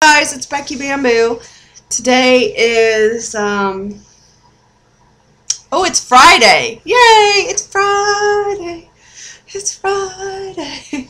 Guys, it's Becky Bamboo. Today is it's Friday. Yay, it's Friday. It's Friday.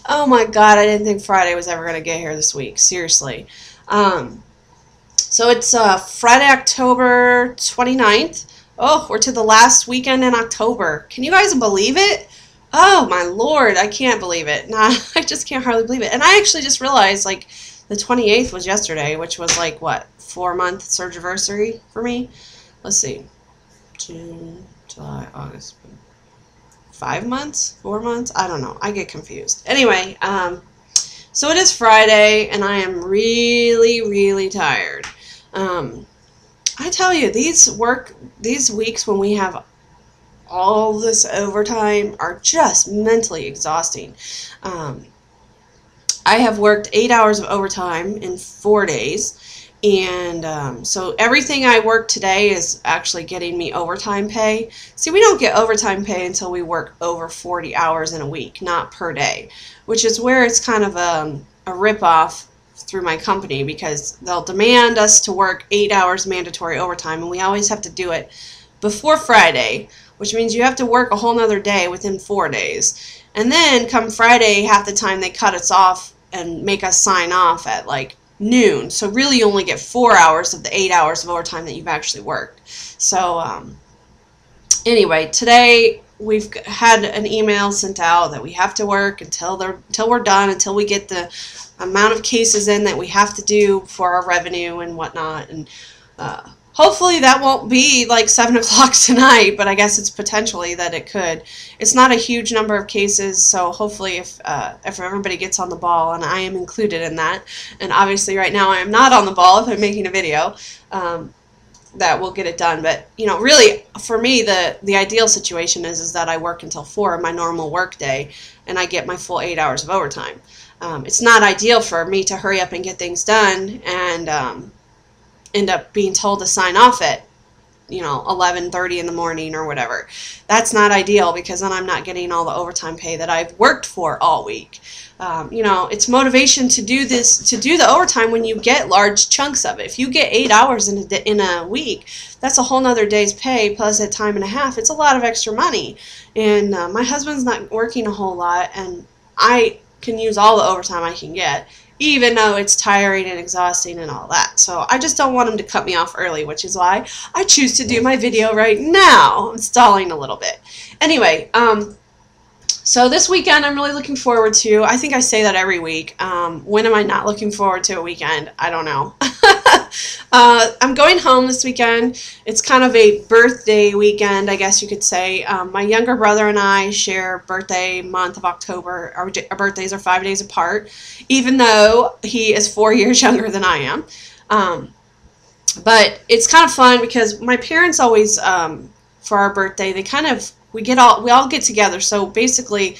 Oh my god, I didn't think Friday was ever going to get here this week. Seriously. So it's Friday, October 29th. Oh, we're to the last weekend in October. Can you guys believe it? Oh my lord, I can't believe it. Nah, I just can't hardly believe it. And I actually just realized, like, the 28th was yesterday, which was like, what, 4-month surgiversary for me? Let's see. June, July, August. 5 months? 4 months? I don't know. I get confused. Anyway, so it is Friday, and I am really, really tired. I tell you, these weeks when we have all this overtime are just mentally exhausting. I have worked 8 hours of overtime in 4 days, and so everything I work today is actually getting me overtime pay. See, we don't get overtime pay until we work over 40 hours in a week, not per day, which is where it's kind of a rip-off through my company, because they'll demand us to work 8 hours mandatory overtime, and we always have to do it before Friday, which means you have to work a whole nother day within 4 days. And then come Friday, half the time they cut us off and make us sign off at like noon. So really you only get 4 hours of the 8 hours of overtime that you've actually worked. So anyway, today we've had an email sent out that we have to work until we're done, until we get the amount of cases in that we have to do for our revenue and whatnot. And hopefully that won't be like 7 o'clock tonight, but I guess it's potentially that it could. It's not a huge number of cases, so hopefully if everybody gets on the ball, and I am included in that, and obviously right now I am not on the ball if I'm making a video, that will get it done. But you know, really for me the ideal situation is that I work until 4 of my normal work day, and I get my full 8 hours of overtime. It's not ideal for me to hurry up and get things done and end up being told to sign off at 11:30 in the morning or whatever. That's not ideal, because then I'm not getting all the overtime pay that I've worked for all week. It's motivation to do the overtime when you get large chunks of it. If you get 8 hours in a week, that's a whole nother day's pay plus a time and a half. It's a lot of extra money, and my husband's not working a whole lot, and I can use all the overtime I can get, even though it's tiring and exhausting and all that. So I just don't want him to cut me off early, which is why I choose to do my video right now. I'm stalling a little bit. Anyway, so this weekend I'm really looking forward to. I think I say that every week. When am I not looking forward to a weekend? I don't know. I'm going home this weekend. It's kind of a birthday weekend, I guess you could say. My younger brother and I share birthday month of October. Our birthdays are 5 days apart, even though he is 4 years younger than I am. But it's kind of fun because my parents always, for our birthday, we all get together. So basically,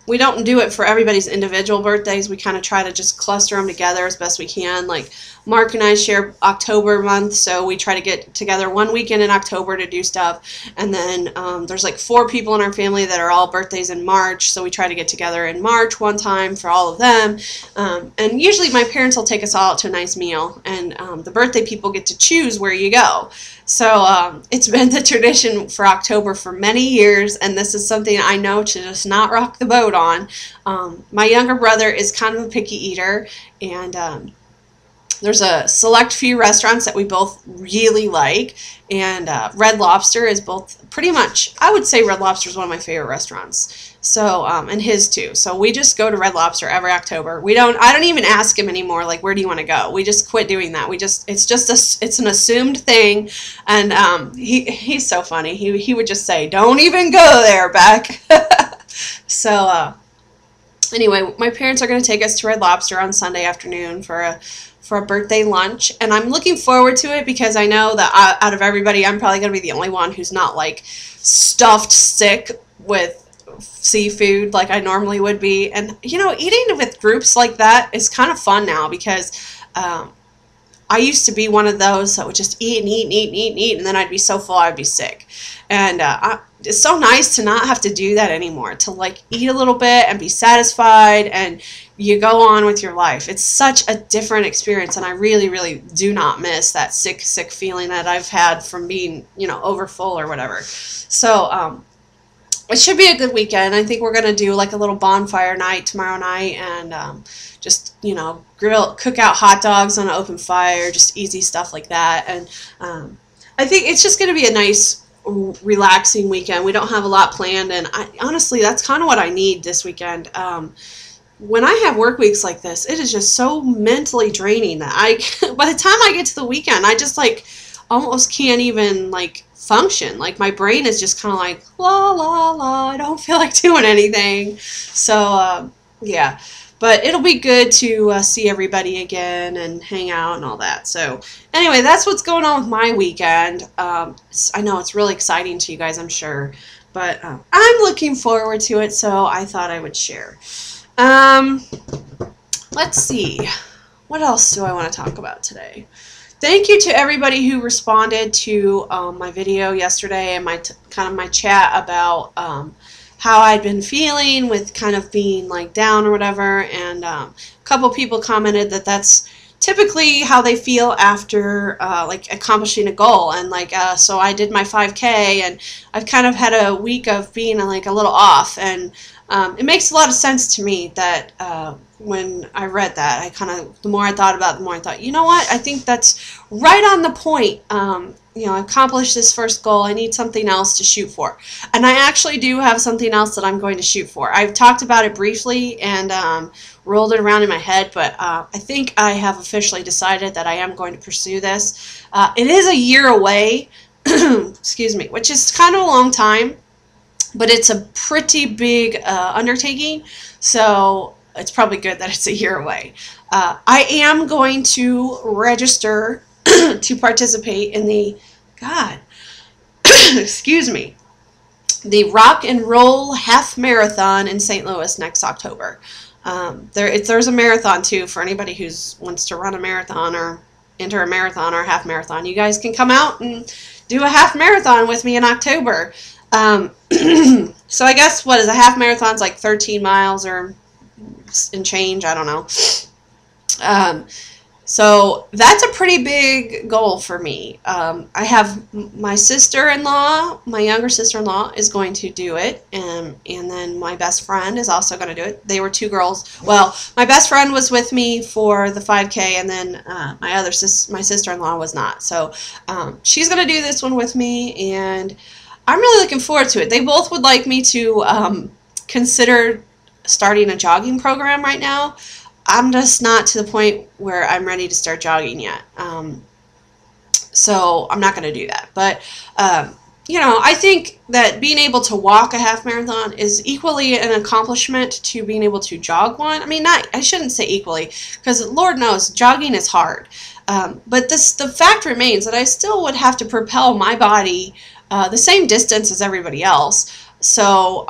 we don't do it for everybody's individual birthdays. We kind of try to just cluster them together as best we can. Like, Mark and I share October month, so we try to get together one weekend in October to do stuff. And then there's like 4 people in our family that are all birthdays in March, so we try to get together in March one time for all of them. And usually my parents will take us all out to a nice meal, and the birthday people get to choose where you go. So it's been the tradition for October for many years, and this is something I know to just not rock the boat on. My younger brother is kind of a picky eater, and there's a select few restaurants that we both really like, and Red Lobster is both pretty much, I would say Red Lobster is one of my favorite restaurants. So, and his too. So we just go to Red Lobster every October. I don't even ask him anymore, like, where do you want to go? We just quit doing that. It's an assumed thing, and he's so funny. He would just say, don't even go there, Beck. So, anyway, my parents are going to take us to Red Lobster on Sunday afternoon for a birthday lunch, and I'm looking forward to it because I know that out of everybody, I'm probably going to be the only one who's not like stuffed sick with seafood like I normally would be. And eating with groups like that is kind of fun now, because I used to be one of those that would just eat and eat and eat and eat and eat, and then I'd be so full I'd be sick. And it's so nice to not have to do that anymore, to like eat a little bit and be satisfied, and you go on with your life. It's such a different experience, and I really, really do not miss that sick feeling that I've had from being, you know, over full or whatever. So it should be a good weekend. I think we're going to do like a little bonfire night tomorrow night, and just, you know, cook out hot dogs on an open fire, just easy stuff like that. And I think it's just going to be a nice, relaxing weekend. We don't have a lot planned, and honestly, that's kind of what I need this weekend. When I have work weeks like this, it is just so mentally draining that by the time I get to the weekend, I just like almost can't even like function. Like my brain is just kind of like la la la. I don't feel like doing anything. So yeah. But it'll be good to see everybody again and hang out and all that. So anyway, that's what's going on with my weekend. I know it's really exciting to you guys, I'm sure. But I'm looking forward to it, so I thought I would share. Let's see. What else do I want to talk about today? Thank you to everybody who responded to my video yesterday and my chat about how I'd been feeling with kind of being like down or whatever, and a couple people commented that that's typically how they feel after like accomplishing a goal. And like so I did my 5K, and I've kind of had a week of being like a little off, and it makes a lot of sense to me that when I read that, I kind of, the more I thought about it, the more I thought, you know what, I think that's right on the point. You know, I accomplished this first goal. I need something else to shoot for. And I actually do have something else that I'm going to shoot for. I've talked about it briefly and rolled it around in my head, but I think I have officially decided that I am going to pursue this. It is a year away, excuse me, which is kind of a long time, but it's a pretty big undertaking, so it's probably good that it's a year away. I am going to register to participate in the, excuse me, the Rock and Roll Half Marathon in St. Louis next October. There's a marathon too for anybody who wants to run a marathon or enter a marathon or a half marathon. You guys can come out and do a half marathon with me in October. So I guess, what is a half marathon's like 13 miles or and change, I don't know. So that's a pretty big goal for me. I have my sister-in-law, my younger sister-in-law is going to do it, and then my best friend is also going to do it. They were two girls. Well, my best friend was with me for the 5K, and then my sister-in-law was not. So she's going to do this one with me, and I'm really looking forward to it. They both would like me to consider starting a jogging program right now. I'm just not to the point where I'm ready to start jogging yet. So I'm not going to do that. But, you know, I think that being able to walk a half marathon is equally an accomplishment to being able to jog one. I mean, I shouldn't say equally, because Lord knows jogging is hard. But the fact remains that I still would have to propel my body the same distance as everybody else. So,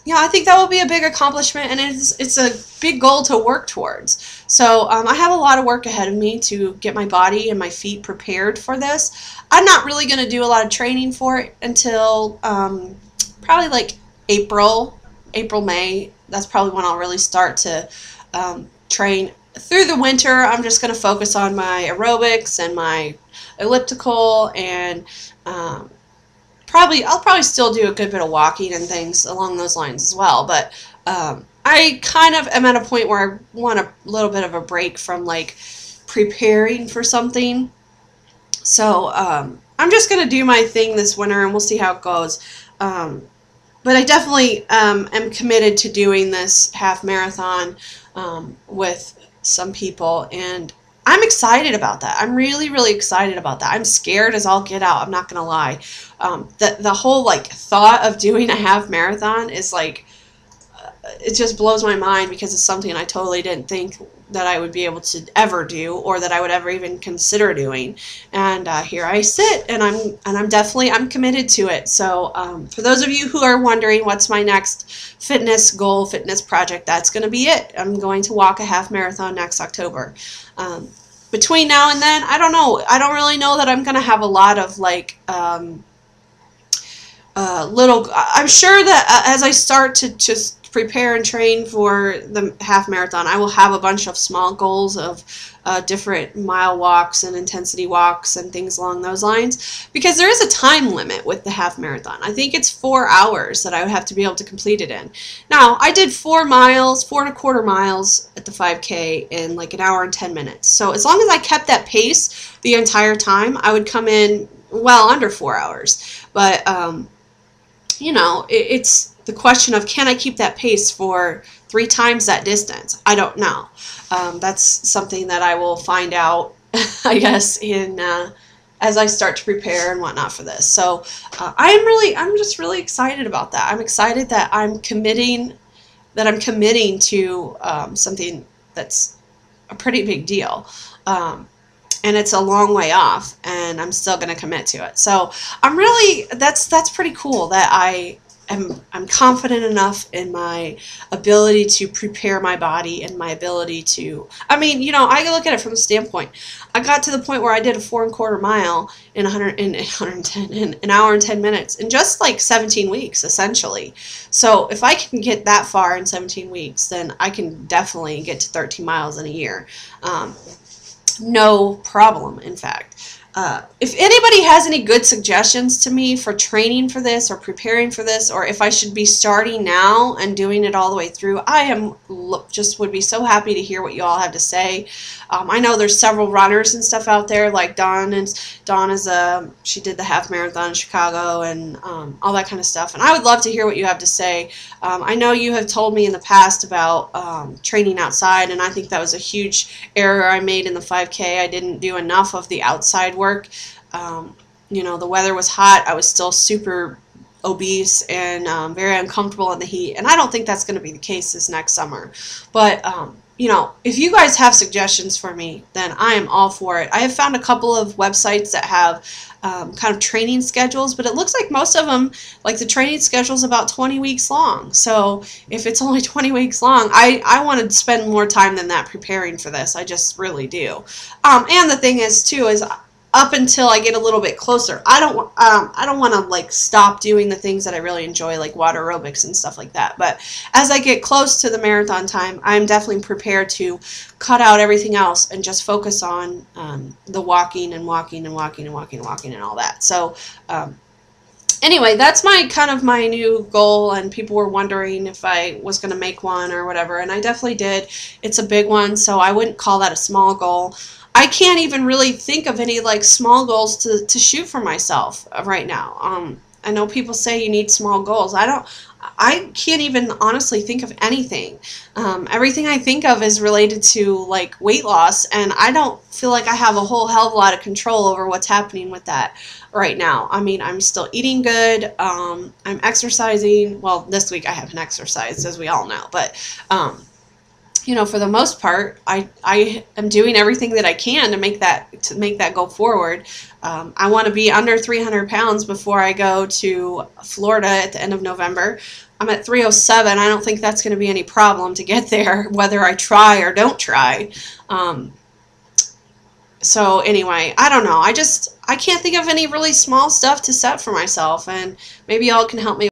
yeah, I think that will be a big accomplishment, and it's a big goal to work towards. So I have a lot of work ahead of me to get my body and my feet prepared for this. I'm not really going to do a lot of training for it until probably like April, May. That's probably when I'll really start to train. Through the winter, I'm just going to focus on my aerobics and my elliptical, and I'll probably still do a good bit of walking and things along those lines as well, but I kind of am at a point where I want a little bit of a break from like preparing for something. So I'm just going to do my thing this winter, and we'll see how it goes. But I definitely am committed to doing this half marathon with some people, and I'm excited about that. I'm really, really excited about that. I'm scared as all get out. I'm not going to lie. The whole like thought of doing a half marathon is like, it just blows my mind, because it's something I totally didn't think that I would be able to ever do, or that I would ever even consider doing. And here I sit, and I'm committed to it. So for those of you who are wondering what's my next fitness goal, fitness project, that's going to be it. I'm going to walk a half marathon next October. between now and then, I don't know. I don't really know that I'm going to have a lot of like I'm sure that as I start to just prepare and train for the half marathon, I will have a bunch of small goals of different mile walks and intensity walks and things along those lines, because there is a time limit with the half marathon. I think it's 4 hours that I would have to be able to complete it in. Now, I did 4 miles, 4.25 miles at the 5K in like an hour and 10 minutes. So as long as I kept that pace the entire time, I would come in well under 4 hours. But you know, it's the question of, can I keep that pace for 3 times that distance? I don't know. That's something that I will find out, I guess, in as I start to prepare and whatnot for this. So I'm just really excited about that. I'm excited that I'm committing to something that's a pretty big deal. And it's a long way off, and I'm still going to commit to it. So I'm really, that's pretty cool that I'm confident enough in my ability to prepare my body and my ability to, I mean, you know, I look at it from the standpoint, I got to the point where I did a 4.25 mile in an hour and 10 minutes in just like 17 weeks, essentially. So if I can get that far in 17 weeks, then I can definitely get to 13 miles in a year. No problem, in fact. If anybody has any good suggestions to me for training for this or preparing for this, or if I should be starting now and doing it all the way through, I just would be so happy to hear what you all have to say. I know there's several runners and stuff out there, like Dawn she did the half marathon in Chicago and all that kind of stuff, and I would love to hear what you have to say. I know you have told me in the past about training outside, and I think that was a huge error I made in the 5K. I didn't do enough of the outside work. You know, the weather was hot. I was still super obese and very uncomfortable in the heat, and I don't think that's going to be the case this next summer. But you know, if you guys have suggestions for me, then I am all for it. I have found a couple of websites that have kind of training schedules, but it looks like most of them, like the training schedule is about 20 weeks long. So if it's only 20 weeks long, I want to spend more time than that preparing for this. I just really do. And the thing is, too, is up until I get a little bit closer, I don't want to like stop doing the things that I really enjoy, like water aerobics and stuff like that. But as I get close to the marathon time, I'm definitely prepared to cut out everything else and just focus on the walking and walking and walking and walking and walking and all that. So anyway, that's my new goal, and people were wondering if I was going to make one or whatever, and I definitely did. It's a big one, so I wouldn't call that a small goal. I can't even really think of any like small goals to shoot for myself right now. I know people say you need small goals. I can't even honestly think of anything. Everything I think of is related to like weight loss, and I don't feel like I have a whole hell of a lot of control over what's happening with that right now. I mean, I'm still eating good. I'm exercising. Well, this week I haven't exercised, as we all know, but you know, for the most part, I am doing everything that I can to make that go forward. I want to be under 300 pounds before I go to Florida at the end of November. I'm at 307. I don't think that's going to be any problem to get there, whether I try or don't try. So anyway, I don't know. I can't think of any really small stuff to set for myself, and maybe y'all can help me